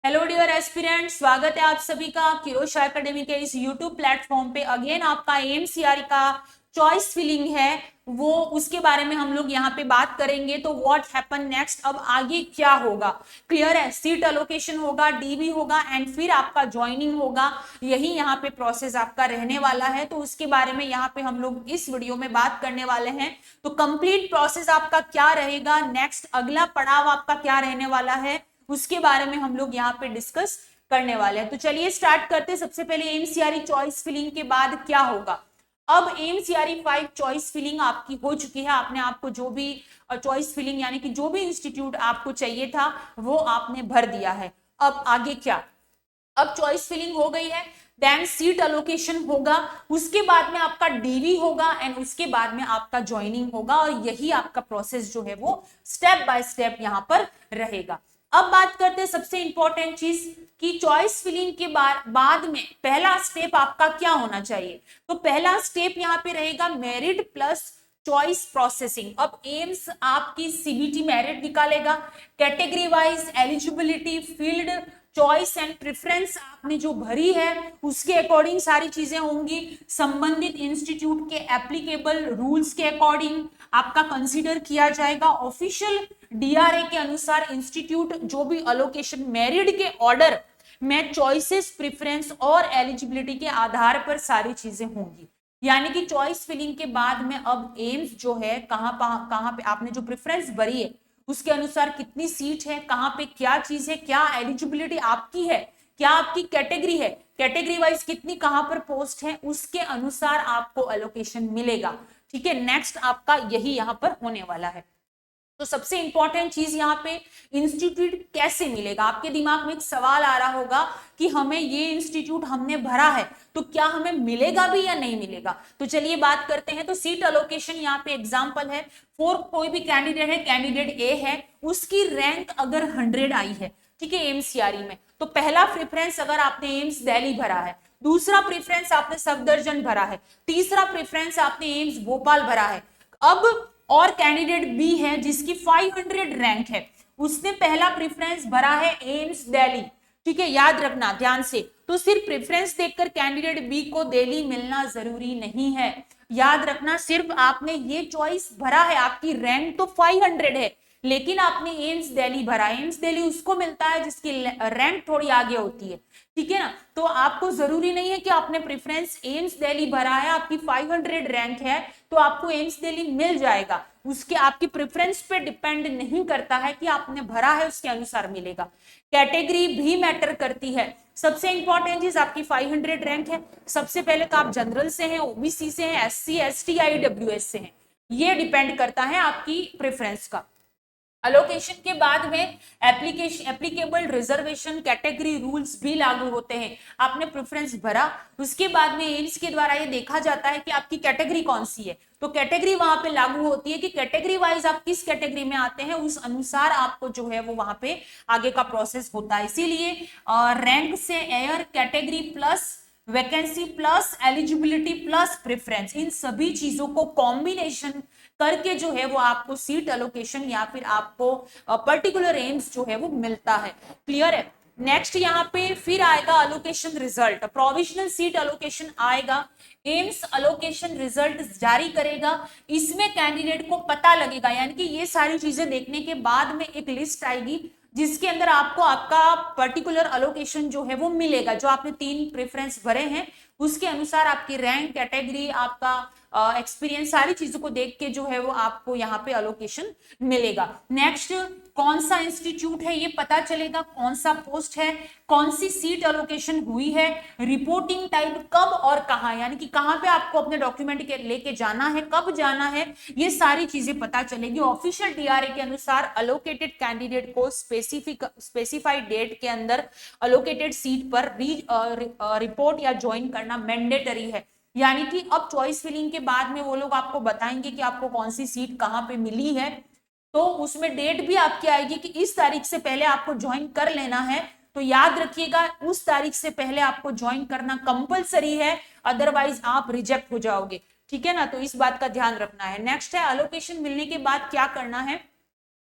Hello dear aspirant, स्वागत है आप सभी का किरोश एकेडमी के इस यूट्यूब प्लेटफॉर्म पे। अगेन आपका एमसीआर का चॉइस फिलिंग है वो, उसके बारे में हम लोग यहाँ पे बात करेंगे। तो व्हाट हैपन नेक्स्ट, अब आगे क्या होगा, क्लियर है। सीट अलोकेशन होगा, डीबी होगा एंड फिर आपका ज्वाइनिंग होगा। यही यहाँ पे प्रोसेस आपका रहने वाला है। तो उसके बारे में यहाँ पे हम लोग इस वीडियो में बात करने वाले हैं। तो कंप्लीट प्रोसेस आपका क्या रहेगा, नेक्स्ट अगला पड़ाव आपका क्या रहने वाला है, उसके बारे में हम लोग यहाँ पे डिस्कस करने वाले हैं। तो चलिए स्टार्ट करते हैं। सबसे पहले एमसीआरई चॉइस फिलिंग के बाद क्या होगा। अब एमसीआरई 5 चॉइस फिलिंग आपकी हो चुकी है। आपने आपको जो भी चॉइस फिलिंग यानी कि जो भी इंस्टीट्यूट आपको चाहिए था वो आपने भर दिया है। अब आगे क्या, अब चॉइस फिलिंग हो गई है, देन सीट अलोकेशन होगा, उसके बाद में आपका डीवी होगा एंड उसके बाद में आपका ज्वाइनिंग होगा। और यही आपका प्रोसेस जो है वो स्टेप बाय स्टेप यहाँ पर रहेगा। अब बात करते हैं सबसे इंपॉर्टेंट चीज कि चॉइस फिलिंग के बाद में पहला स्टेप आपका क्या होना चाहिए। तो पहला स्टेप यहाँ पे रहेगा मेरिट प्लस चॉइस प्रोसेसिंग। अब एम्स आपकी सीबीटी मेरिट निकालेगा, category wise eligibility, field choice and preference आपने जो भरी है उसके अकॉर्डिंग सारी चीजें होंगी। संबंधित इंस्टीट्यूट के एप्लीकेबल रूल्स के अकॉर्डिंग आपका कंसीडर किया जाएगा। ऑफिशियल डीआरए के अनुसार इंस्टीट्यूट जो भी अलोकेशन मेरिट के ऑर्डर में चॉइसेस, प्रेफरेंस और एलिजिबिलिटी के आधार पर सारी चीजें होंगी। यानी कि चॉइस फिलिंग के बाद में अब एम्स जो है कहां पे आपने जो प्रेफरेंस भरी है उसके अनुसार कितनी सीट है, कहां पे क्या चीज है, क्या एलिजिबिलिटी आपकी है, क्या आपकी कैटेगरी है, कैटेगरी वाइज कितनी कहां पर पोस्ट है, उसके अनुसार आपको अलोकेशन मिलेगा। ठीक है, नेक्स्ट आपका यही यहां पर होने वाला है। तो सबसे इंपॉर्टेंट चीज यहाँ पे इंस्टीट्यूट कैसे मिलेगा। आपके दिमाग में एक सवाल आ रहा होगा कि हमें ये इंस्टीट्यूट हमने भरा है तो क्या हमें मिलेगा भी या नहीं मिलेगा। तो चलिए बात करते हैं। तो सीट अलोकेशन यहाँ पे एग्जांपल है, फॉर कोई भी कैंडिडेट है, कैंडिडेट ए है, उसकी रैंक अगर 100 आई है, ठीक है, एमसीआरई में, तो पहला प्रेफरेंस अगर आपने एम्स दिल्ली भरा है, दूसरा प्रेफरेंस आपने सफदरजंग भरा है, तीसरा प्रेफरेंस आपने एम्स भोपाल भरा है। अब और कैंडिडेट बी है जिसकी 500 रैंक है, उसने पहला प्रेफरेंस भरा है एम्स दिल्ली। ठीक है, याद रखना ध्यान से। तो सिर्फ प्रेफरेंस देखकर कैंडिडेट बी को दिल्ली मिलना जरूरी नहीं है। याद रखना, सिर्फ आपने ये चॉइस भरा है, आपकी रैंक तो 500 है लेकिन आपने एम्स दिल्ली भरा, एम्स दिल्ली उसको मिलता है जिसकी रैंक थोड़ी आगे होती है। ठीक है ना, तो आपको जरूरी नहीं है कि आपने प्रेफरेंस एम्स दिल्ली भरा है, आपकी 500 रैंक है तो आपको एम्स दिल्ली मिल जाएगा। उसके आपकी प्रेफरेंस पे डिपेंड नहीं करता है कि आपने भरा है उसके अनुसार मिलेगा। कैटेगरी भी मैटर करती है। सबसे इंपॉर्टेंट चीज, आपकी 500 रैंक है, सबसे पहले तो आप जनरल से हैं, ओबीसी से हैं, एससी एसटी ईडब्ल्यूएस से हैं, ये डिपेंड करता है आपकी प्रेफरेंस का। अलोकेशन के बाद में एप्लीकेबल रिजर्वेशन कैटेगरी रूल्स भी लागू होते हैं। आपने प्रेफरेंस भरा, उसके बाद में एम्स के द्वारा ये देखा जाता है कि आपकी कैटेगरी कौन सी है, तो कैटेगरी वहां पे लागू होती है कि कैटेगरी वाइज आप किस कैटेगरी में आते हैं, उस अनुसार आपको जो है वो वहां पे आगे का प्रोसेस होता है। इसीलिए रैंक से air, category plus vacancy plus eligibility plus preference, इन सभी चीजों को कॉम्बिनेशन करके जो है वो आपको सीट अलोकेशन या फिर आपको पर्टिकुलर एम्स जो है वो मिलता है। क्लियर है। नेक्स्ट यहाँ पे फिर आएगा allocation result, provisional seat allocation आएगा, एम्स अलोकेशन रिजल्ट जारी करेगा। इसमें कैंडिडेट को पता लगेगा, यानी कि ये सारी चीजें देखने के बाद में एक लिस्ट आएगी जिसके अंदर आपको आपका पर्टिकुलर अलोकेशन जो है वो मिलेगा। जो आपने 3 प्रेफरेंस भरे हैं उसके अनुसार आपकी रैंक, कैटेगरी, आपका एक्सपीरियंस, सारी चीजों को देख के जो है वो आपको यहाँ पे अलोकेशन मिलेगा। नेक्स्ट, कौन सा इंस्टीट्यूट है ये पता चलेगा, कौन सा पोस्ट है, कौन सी सीट अलोकेशन हुई है, रिपोर्टिंग टाइप कब और कहां, यानी कि कहां पे आपको अपने डॉक्यूमेंट के लेके जाना है, कब जाना है, ये सारी चीजें पता चलेगी। ऑफिशियल डीआरए के अनुसार अलोकेटेड कैंडिडेट को स्पेसिफाइड डेट के अंदर अलोकेटेड सीट पर रिपोर्ट या ज्वाइन करना मैंडेटरी है। यानी कि अब चॉइस फिलिंग के बाद में वो लोग आपको बताएंगे कि आपको कौन सी सीट कहां पे मिली है, तो उसमें डेट भी आपकी आएगी कि इस तारीख से पहले आपको ज्वाइन कर लेना है। तो याद रखिएगा, उस तारीख से पहले आपको ज्वाइन करना कंपलसरी है, अदरवाइज आप रिजेक्ट हो जाओगे। ठीक है ना, तो इस बात का ध्यान रखना है। नेक्स्ट है अलोकेशन मिलने के बाद क्या करना है।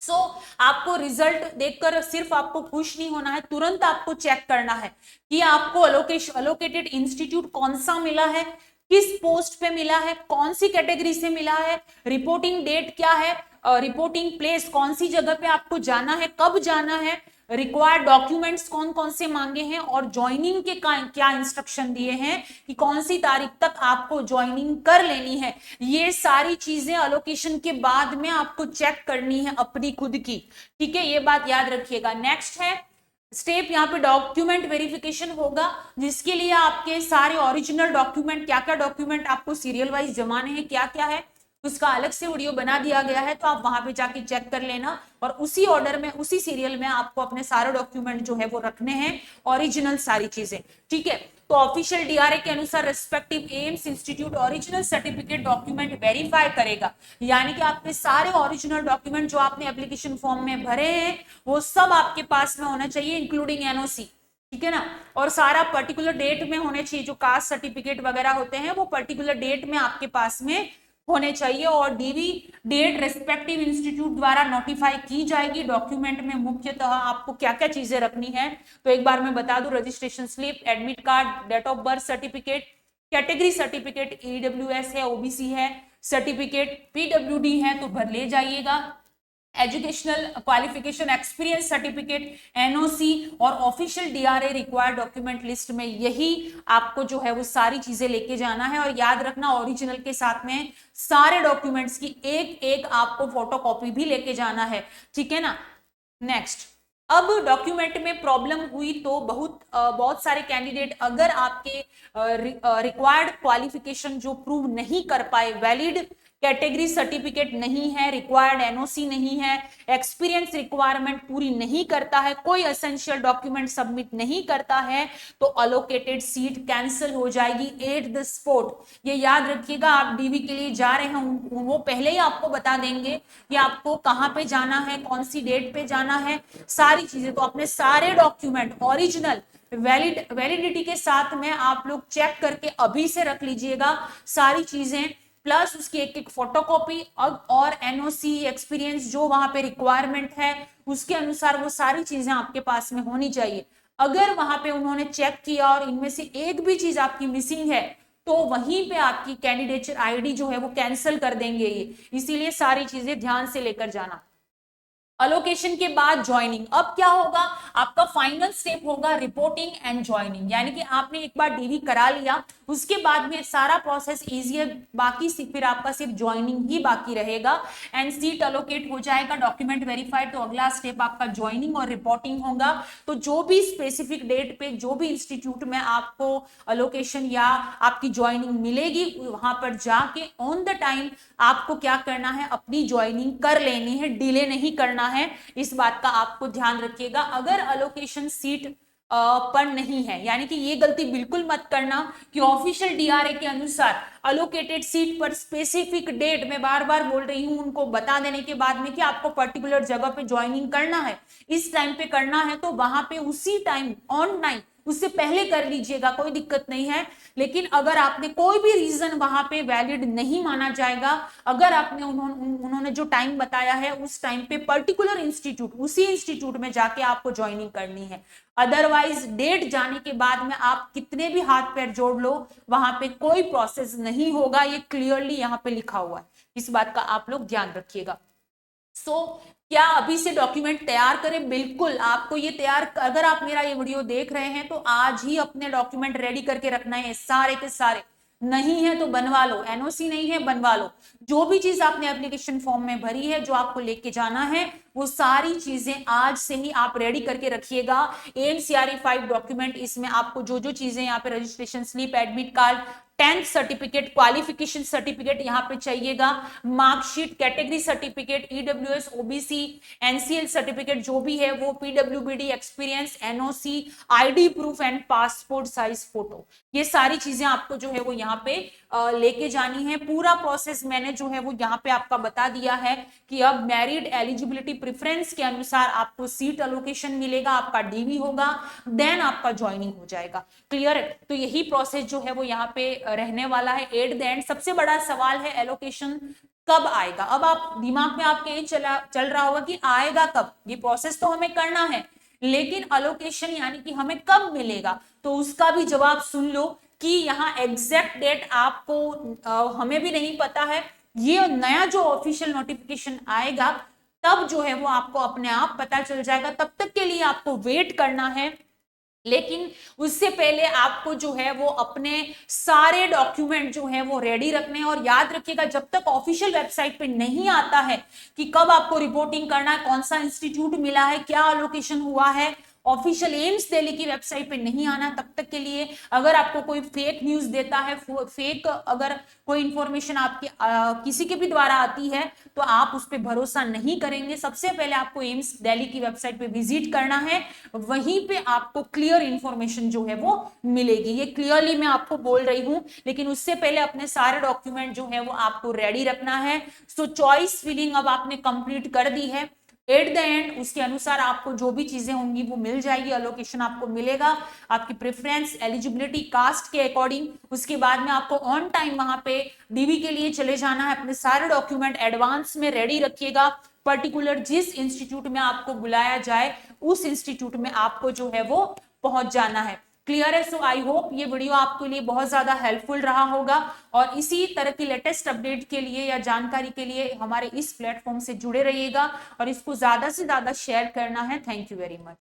सो आपको रिजल्ट देखकर सिर्फ आपको खुश नहीं होना है, तुरंत आपको चेक करना है कि आपको अलोकेटेड इंस्टीट्यूट कौन सा मिला है, किस पोस्ट पे मिला है, कौन सी कैटेगरी से मिला है, रिपोर्टिंग डेट क्या है, रिपोर्टिंग प्लेस कौन सी जगह पे आपको जाना है, कब जाना है, रिक्वायर्ड डॉक्यूमेंट्स कौन कौन से मांगे हैं, और ज्वाइनिंग के क्या इंस्ट्रक्शन दिए हैं कि कौन सी तारीख तक आपको ज्वाइनिंग कर लेनी है। ये सारी चीजें अलोकेशन के बाद में आपको चेक करनी है अपनी खुद की, ठीक है, ये बात याद रखिएगा। नेक्स्ट है स्टेप, यहाँ पे डॉक्यूमेंट वेरिफिकेशन होगा, जिसके लिए आपके सारे ओरिजिनल डॉक्यूमेंट, क्या क्या डॉक्यूमेंट आपको सीरियल वाइज जमाने हैं, क्या क्या है, उसका अलग से वीडियो बना दिया गया है, तो आप वहां पे जाके चेक कर लेना, और उसी ऑर्डर में उसी सीरियल में आपको अपने सारे डॉक्यूमेंट जो है वो रखने हैं, ओरिजिनल सारी चीजें, ठीक है। तो ऑफिशियल डीआरए के अनुसार respective AIIMS institute original certificate document verify करेगा, यानी कि आपके सारे ओरिजिनल डॉक्यूमेंट जो आपने एप्लीकेशन फॉर्म में भरे हैं वो सब आपके पास में होना चाहिए, इंक्लूडिंग एनओसी, ठीक है ना, और सारा पर्टिकुलर डेट में होने चाहिए, जो कास्ट सर्टिफिकेट वगैरह होते हैं वो पर्टिकुलर डेट में आपके पास में होने चाहिए, और डीवी डेट रेस्पेक्टिव इंस्टीट्यूट द्वारा नोटिफाई की जाएगी। डॉक्यूमेंट में मुख्यतः आपको क्या क्या चीजें रखनी है, तो एक बार मैं बता दूं, registration slip, admit card, date of birth certificate, category certificate, EWS है, ओबीसी है, सर्टिफिकेट पीडब्ल्यूडी है तो भर ले जाइएगा, educational qualification, experience certificate, NOC और official DRA required document list में यही आपको जो है वो सारी चीजें लेके जाना है, और याद रखना ओरिजिनल के साथ में सारे डॉक्यूमेंट्स की एक एक आपको फोटोकॉपी भी लेके जाना है, ठीक है ना। नेक्स्ट, अब डॉक्यूमेंट में प्रॉब्लम हुई तो बहुत सारे कैंडिडेट अगर आपके रिक्वायर्ड क्वालिफिकेशन जो प्रूव नहीं कर पाए, वैलिड कैटेगरी सर्टिफिकेट नहीं है, रिक्वायर्ड एनओसी नहीं है, एक्सपीरियंस रिक्वायरमेंट पूरी नहीं करता है, कोई एसेंशियल डॉक्यूमेंट सबमिट नहीं करता है, तो अलोकेटेड सीट कैंसिल हो जाएगी एट द स्पॉट। ये याद रखिएगा, आप डीवी के लिए जा रहे हैं वो पहले ही आपको बता देंगे कि आपको कहाँ पे जाना है, कौन सी डेट पे जाना है, सारी चीजें। तो अपने सारे डॉक्यूमेंट ओरिजिनल वैलिडिटी के साथ में आप लोग चेक करके अभी से रख लीजिएगा सारी चीजें, प्लस उसकी एक एक फोटोकॉपी और एनओसी, एक्सपीरियंस जो वहां पे रिक्वायरमेंट है उसके अनुसार वो सारी चीजें आपके पास में होनी चाहिए। अगर वहां पे उन्होंने चेक किया और इनमें से एक भी चीज आपकी मिसिंग है तो वहीं पे आपकी कैंडिडेचर आईडी जो है वो कैंसिल कर देंगे ये, इसीलिए सारी चीजें ध्यान से लेकर जाना। अलोकेशन के बाद ज्वाइनिंग, अब क्या होगा, आपका फाइनल स्टेप होगा रिपोर्टिंग एंड ज्वाइनिंग, यानी कि आपने एक बार डीवी करा लिया उसके बाद में सारा प्रोसेस इजी है, बाकी फिर आपका सिर्फ ज्वाइनिंग ही बाकी रहेगा, एंड सीट अलोकेट हो जाएगा, डॉक्यूमेंट वेरीफाइड, तो अगला स्टेप आपका ज्वाइनिंग और रिपोर्टिंग होगा। तो जो भी स्पेसिफिक डेट पे जो भी इंस्टीट्यूट में आपको अलोकेशन या आपकी ज्वाइनिंग मिलेगी वहां पर जाके ऑन द टाइम आपको क्या करना है, अपनी ज्वाइनिंग कर लेनी है, डिले नहीं करना है, इस बात का आपको ध्यान रखिएगा। अगर अलोकेशन सीट पर नहीं है, यानी कि ये गलती बिल्कुल मत करना कि ऑफिशियल डीआरए के अनुसार अलोकेटेड सीट पर स्पेसिफिक डेट, मैं बार बार बोल रही हूं उनको बता देने के बाद में कि आपको पर्टिकुलर जगह पे ज्वाइनिंग करना है, इस टाइम पे करना है, तो वहां पे उसी टाइम ऑन टाइम उससे पहले कर लीजिएगा, कोई दिक्कत नहीं है। लेकिन अगर आपने कोई भी रीजन वहां पे वैलिड नहीं माना जाएगा, अगर आपने उन्होंने जो टाइम बताया है उस टाइम पे पर्टिकुलर इंस्टीट्यूट, उसी इंस्टीट्यूट में जाके आपको ज्वाइनिंग करनी है, अदरवाइज डेट जाने के बाद में आप कितने भी हाथ पैर जोड़ लो वहां पे कोई प्रोसेस नहीं होगा, ये क्लियरली यहाँ पे लिखा हुआ है, इस बात का आप लोग ध्यान रखिएगा। क्या अभी से डॉक्यूमेंट तैयार करें? बिल्कुल, आपको ये तैयार, अगर आप मेरा ये वीडियो देख रहे हैं तो आज ही अपने डॉक्यूमेंट रेडी करके रखना है सारे के सारे, नहीं है तो बनवा लो, एनओसी नहीं है बनवा लो, जो भी चीज आपने एप्लीकेशन फॉर्म में भरी है जो आपको लेके जाना है वो सारी चीजें आज से ही आप रेडी करके रखिएगा। एमसीआरई 5 डॉक्यूमेंट, इसमें आपको जो जो चीजें यहाँ पे registration slip, admit card, 10th certificate, qualification certificate यहाँ पे चाहिएगा, marksheet, category certificate, EWS, OBC, NCL certificate जो भी है वो, PWBD, experience, NOC, ID proof and passport size photo, ये सारी चीजें आपको जो है वो यहाँ पे लेके जानी है। पूरा प्रोसेस मैंने जो है वो यहाँ पे आपका बता दिया है कि अब मैरिड एलिजिबिलिटी प्रेफरेंस के अनुसार आपको सीट अलोकेशन मिलेगा, आपका डीवी होगा, देन आपका ज्वाइनिंग हो जाएगा। क्लियर है? तो यही प्रोसेस जो है वो यहाँ पे रहने वाला है एट द एंड। सबसे बड़ा सवाल है एलोकेशन कब आएगा। अब आप दिमाग में आपके ये चल रहा होगा कि आएगा कब, ये प्रोसेस तो हमें करना है, लेकिन अलोकेशन यानी कि हमें कब मिलेगा, तो उसका भी जवाब सुन लो कि यहाँ एग्जैक्ट डेट आपको हमें भी नहीं पता है। ये नया जो ऑफिशियल नोटिफिकेशन आएगा तब जो है वो आपको अपने आप पता चल जाएगा, तब तक के लिए आपको वेट करना है। लेकिन उससे पहले आपको जो है वो अपने सारे डॉक्यूमेंट जो है वो रेडी रखने हैं। और याद रखिएगा, जब तक ऑफिशियल वेबसाइट पे नहीं आता है कि कब आपको रिपोर्टिंग करना है, कौन सा इंस्टीट्यूट मिला है, क्या अलोकेशन हुआ है, ऑफिशियल एम्स दिल्ली की वेबसाइट पे नहीं आना, तब तक के लिए अगर आपको कोई फेक न्यूज देता है, फेक अगर कोई इंफॉर्मेशन आपके किसी के भी द्वारा आती है, तो आप उस पर भरोसा नहीं करेंगे। सबसे पहले आपको एम्स दिल्ली की वेबसाइट पे विजिट करना है, वहीं पे आपको क्लियर इंफॉर्मेशन जो है वो मिलेगी। ये क्लियरली मैं आपको बोल रही हूं, लेकिन उससे पहले अपने सारे डॉक्यूमेंट जो है वो आपको रेडी रखना है। सो चॉइस फिलिंग अब आपने कंप्लीट कर दी है, एट द एंड उसके अनुसार आपको जो भी चीजें होंगी वो मिल जाएगी, अलोकेशन आपको मिलेगा आपकी प्रेफरेंस, एलिजिबिलिटी, कास्ट के अकॉर्डिंग। उसके बाद में आपको ऑन टाइम वहां पे डीवी के लिए चले जाना है, अपने सारे डॉक्यूमेंट एडवांस में रेडी रखिएगा। पर्टिकुलर जिस इंस्टीट्यूट में आपको बुलाया जाए उस इंस्टीट्यूट में आपको जो है वो पहुंच जाना है। क्लियर है? सो आई होप ये वीडियो आपके लिए बहुत ज्यादा हेल्पफुल रहा होगा, और इसी तरह की लेटेस्ट अपडेट के लिए या जानकारी के लिए हमारे इस प्लेटफॉर्म से जुड़े रहिएगा और इसको ज्यादा से ज्यादा शेयर करना है। Thank you very much.